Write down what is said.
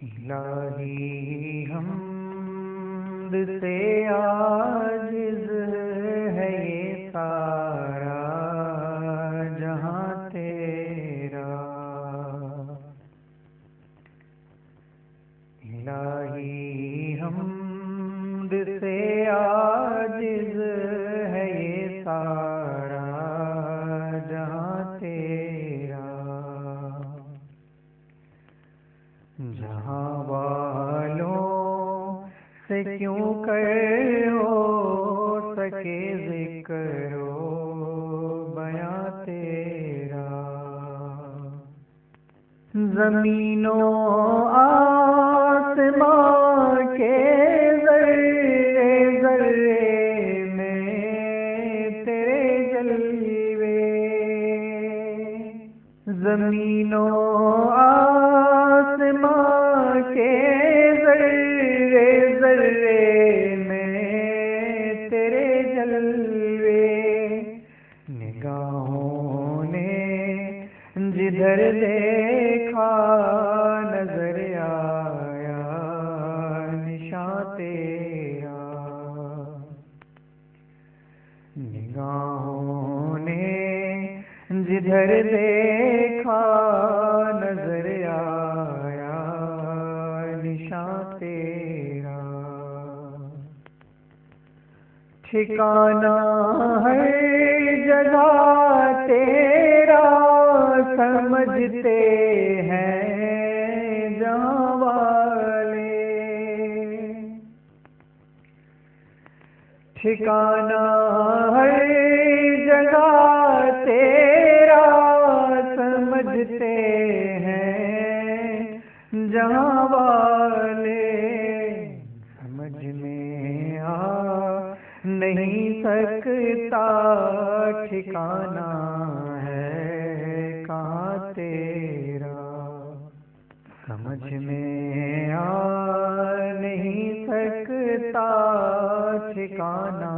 इलाही हमद से आजिज़ है ये सारा जहां तेरा। इलाही हमद से आजिज़ है ये सारा जहां तेरा। जहां वालों से क्यों कर हो सके ज़िक्र बयां तेरा। ज़मीनों आसमां के ज़र्रे ज़र्रे में तेरे जलवे। ज़मीनों आसमां के ज़र्रे ज़र्रे में तेरे जलवे। निगाहों ने जिधर देखा नजर आया निशान तेरा। निगाहों ने जिधर देखा नजर आया निशान तेरा। ठिकाना हर जगह तेरा समझते हैं जहां वाले। ठिकाना हर जगह तेरा समझते हैं जहां वाले। समझ में आ नहीं सकता ठिकाना है कहाँ तेरा। समझ में आ नहीं सकता ठिकाना